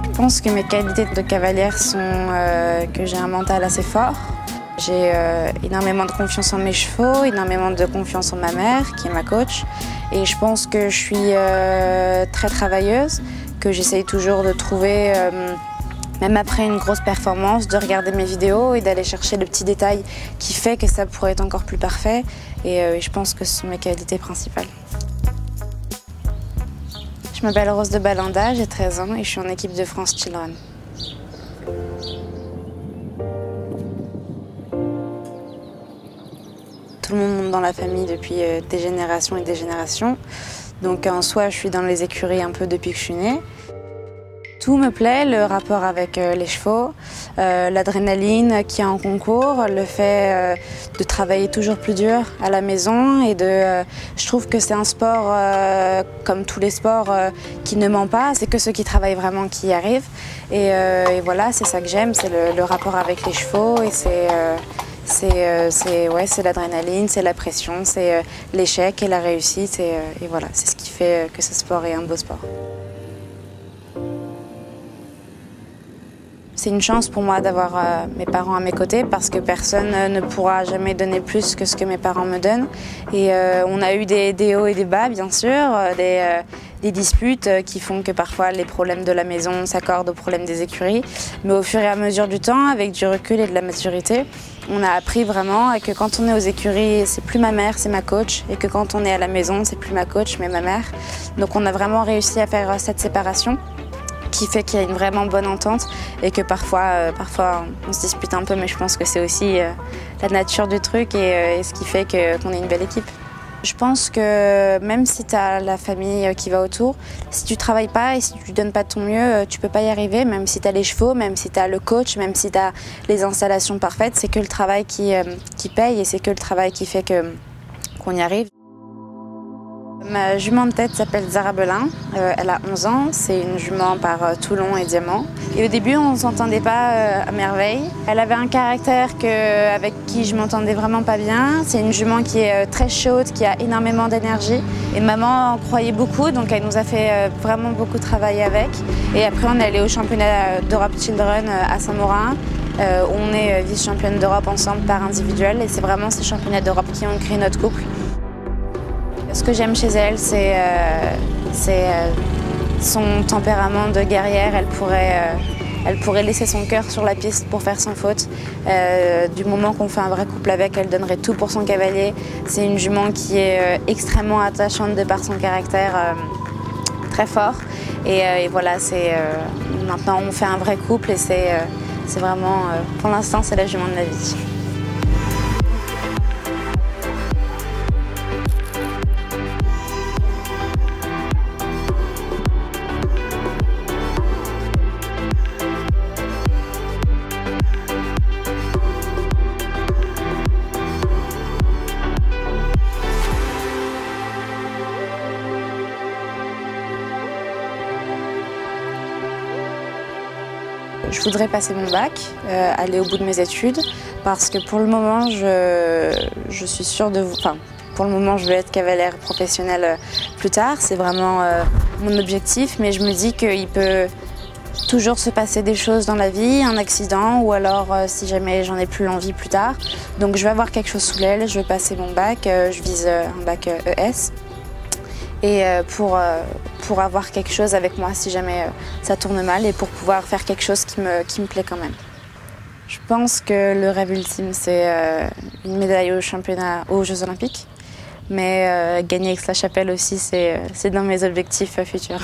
Je pense que mes qualités de cavalière sont que j'ai un mental assez fort. J'ai énormément de confiance en mes chevaux, énormément de confiance en ma mère, qui est ma coach. Et je pense que je suis très travailleuse, que j'essaye toujours de trouver, même après une grosse performance, de regarder mes vidéos et d'aller chercher le petit détail qui fait que ça pourrait être encore plus parfait. Et je pense que ce sont mes qualités principales. Je m'appelle Rose de Balanda, j'ai 13 ans et je suis en équipe de France Children. Tout le monde monte dans la famille depuis des générations et des générations. Donc en soi, je suis dans les écuries un peu depuis que je suis née. Tout me plaît, le rapport avec les chevaux, l'adrénaline qu'il y a en concours, le fait de travailler toujours plus dur à la maison et je trouve que c'est un sport comme tous les sports qui ne ment pas, c'est que ceux qui travaillent vraiment qui y arrivent. Et voilà, c'est ça que j'aime, c'est le rapport avec les chevaux et c'est l'adrénaline, c'est la pression, c'est l'échec et la réussite et voilà, c'est ce qui fait que ce sport est un beau sport. C'est une chance pour moi d'avoir mes parents à mes côtés parce que personne ne pourra jamais donner plus que ce que mes parents me donnent. Et on a eu des hauts et des bas, bien sûr, des disputes qui font que parfois les problèmes de la maison s'accordent aux problèmes des écuries. Mais au fur et à mesure du temps, avec du recul et de la maturité, on a appris vraiment que quand on est aux écuries, c'est plus ma mère, c'est ma coach. Et que quand on est à la maison, c'est plus ma coach, mais ma mère. Donc on a vraiment réussi à faire cette séparation, qui fait qu'il y a une vraiment bonne entente et que parfois on se dispute un peu, mais je pense que c'est aussi la nature du truc et ce qui fait qu'on est une belle équipe. Je pense que même si tu as la famille qui va autour, si tu ne travailles pas et si tu ne donnes pas de ton mieux, tu ne peux pas y arriver, même si tu as les chevaux, même si tu as le coach, même si tu as les installations parfaites, c'est que le travail qui paye et c'est que le travail qui fait qu'on y arrive. Ma jument de tête s'appelle Zara Belin, elle a 11 ans, c'est une jument par Toulon et Diamant. Et au début on ne s'entendait pas à merveille. Elle avait un caractère avec qui je m'entendais vraiment pas bien. C'est une jument qui est très chaude, qui a énormément d'énergie. Et maman en croyait beaucoup, donc elle nous a fait vraiment beaucoup travailler avec. Et après on est allé au championnat d'Europe Children à Saint-Maurin. On est vice-championne d'Europe ensemble par individuel et c'est vraiment ces championnats d'Europe qui ont créé notre couple. Ce que j'aime chez elle, c'est son tempérament de guerrière. Elle pourrait laisser son cœur sur la piste pour faire sans faute. Du moment qu'on fait un vrai couple avec, elle donnerait tout pour son cavalier. C'est une jument qui est extrêmement attachante de par son caractère très fort. Et voilà, maintenant on fait un vrai couple et c'est vraiment, pour l'instant, c'est la jument de ma vie. Je voudrais passer mon bac, aller au bout de mes études, parce que pour le moment, je suis sûre de vous. Enfin, pour le moment, je veux être cavalière professionnelle plus tard. C'est vraiment mon objectif, mais je me dis qu'il peut toujours se passer des choses dans la vie, un accident, ou alors si jamais j'en ai plus l'envie plus tard. Donc je vais avoir quelque chose sous l'aile, je vais passer mon bac, je vise un bac ES. Et pour avoir quelque chose avec moi si jamais ça tourne mal et pour pouvoir faire quelque chose qui me plaît quand même. Je pense que le rêve ultime, c'est une médaille aux Jeux Olympiques, mais gagner Aix-la-Chapelle aussi, c'est dans mes objectifs futurs.